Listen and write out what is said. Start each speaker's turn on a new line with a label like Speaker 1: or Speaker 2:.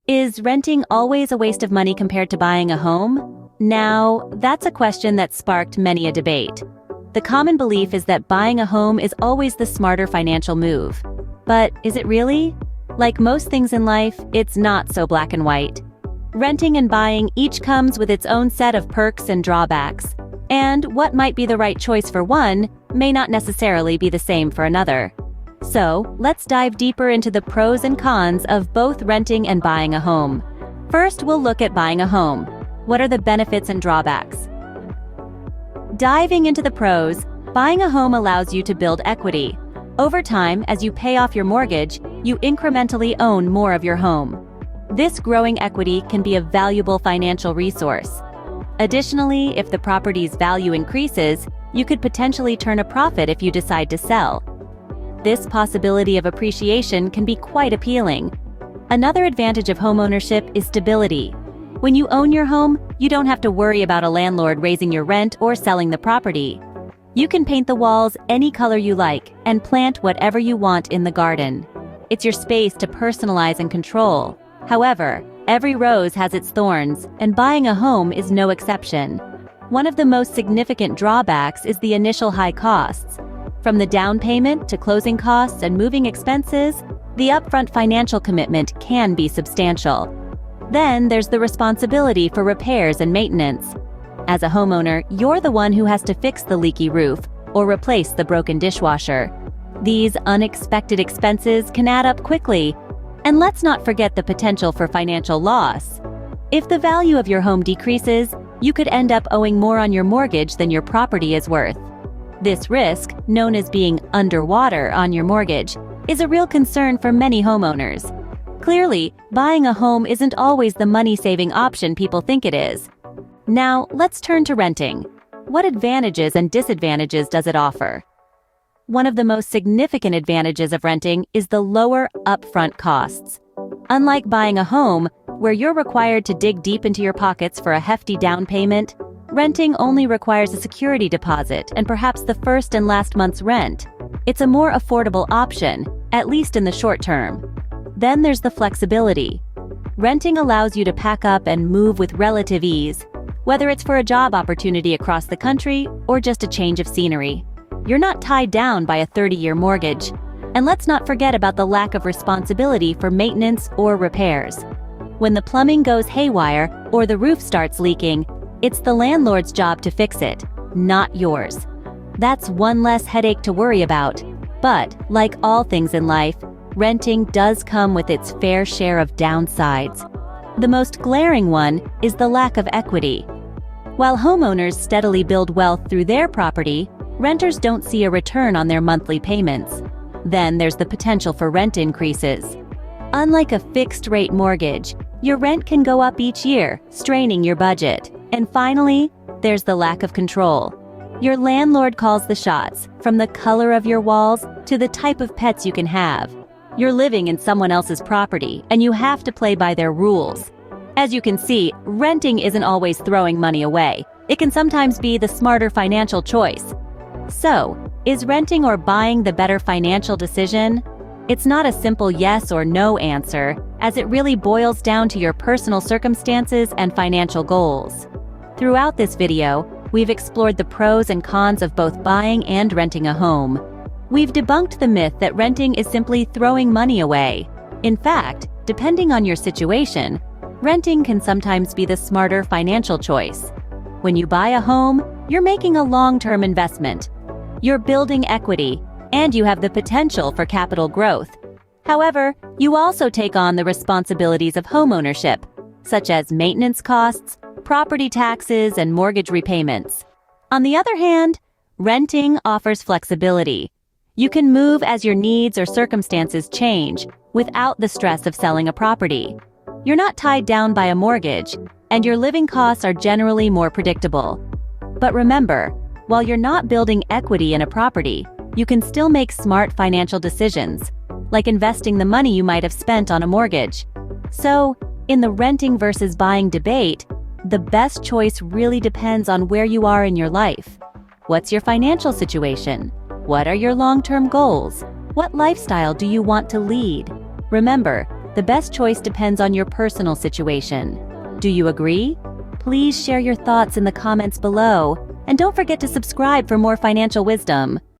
Speaker 1: Is renting always a waste of money compared to buying a home? Now, that's a question that sparked many a debate. The common belief is that buying a home is always the smarter financial move. But is it really? Like most things in life, it's not so black and white. Renting and buying each comes with its own set of perks and drawbacks. And what might be the right choice for one may not necessarily be the same for another. So, let's dive deeper into the pros and cons of both renting and buying a home. First, we'll look at buying a home. What are the benefits and drawbacks? Diving into the pros, buying a home allows you to build equity. Over time, as you pay off your mortgage, you incrementally own more of your home. This growing equity can be a valuable financial resource. Additionally, if the property's value increases, you could potentially turn a profit if you decide to sell. This possibility of appreciation can be quite appealing. Another advantage of homeownership is stability. When you own your home, you don't have to worry about a landlord raising your rent or selling the property. You can paint the walls any color you like and plant whatever you want in the garden. It's your space to personalize and control. However, every rose has its thorns, and buying a home is no exception. One of the most significant drawbacks is the initial high costs. From the down payment to closing costs and moving expenses, the upfront financial commitment can be substantial. Then there's the responsibility for repairs and maintenance. As a homeowner, you're the one who has to fix the leaky roof or replace the broken dishwasher. These unexpected expenses can add up quickly. And let's not forget the potential for financial loss. If the value of your home decreases, you could end up owing more on your mortgage than your property is worth. This risk, known as being underwater on your mortgage, is a real concern for many homeowners. Clearly, buying a home isn't always the money-saving option people think it is. Now, let's turn to renting. What advantages and disadvantages does it offer? One of the most significant advantages of renting is the lower upfront costs. Unlike buying a home, where you're required to dig deep into your pockets for a hefty down payment, renting only requires a security deposit and perhaps the first and last month's rent. It's a more affordable option, at least in the short term. Then there's the flexibility. Renting allows you to pack up and move with relative ease, whether it's for a job opportunity across the country or just a change of scenery. You're not tied down by a 30-year mortgage. And let's not forget about the lack of responsibility for maintenance or repairs. When the plumbing goes haywire or the roof starts leaking, it's the landlord's job to fix it, not yours. That's one less headache to worry about. But, like all things in life, renting does come with its fair share of downsides. The most glaring one is the lack of equity. While homeowners steadily build wealth through their property, renters don't see a return on their monthly payments. Then there's the potential for rent increases. Unlike a fixed-rate mortgage, your rent can go up each year, straining your budget. And finally, there's the lack of control. Your landlord calls the shots, from the color of your walls to the type of pets you can have. You're living in someone else's property, and you have to play by their rules. As you can see, renting isn't always throwing money away. It can sometimes be the smarter financial choice. So, is renting or buying the better financial decision? It's not a simple yes or no answer, as it really boils down to your personal circumstances and financial goals. Throughout this video, we've explored the pros and cons of both buying and renting a home. We've debunked the myth that renting is simply throwing money away. In fact, depending on your situation, renting can sometimes be the smarter financial choice. When you buy a home, you're making a long-term investment. You're building equity, and you have the potential for capital growth. However, you also take on the responsibilities of homeownership, such as maintenance costs, property taxes, and mortgage repayments. On the other hand, renting offers flexibility. You can move as your needs or circumstances change without the stress of selling a property. You're not tied down by a mortgage, and your living costs are generally more predictable. But remember, while you're not building equity in a property, you can still make smart financial decisions, like investing the money you might have spent on a mortgage. So, in the renting versus buying debate, the best choice really depends on where you are in your life. What's your financial situation? What are your long-term goals? What lifestyle do you want to lead? Remember, The best choice depends on your personal situation. Do you agree? Please share your thoughts in the comments below, and don't forget to subscribe for more financial wisdom.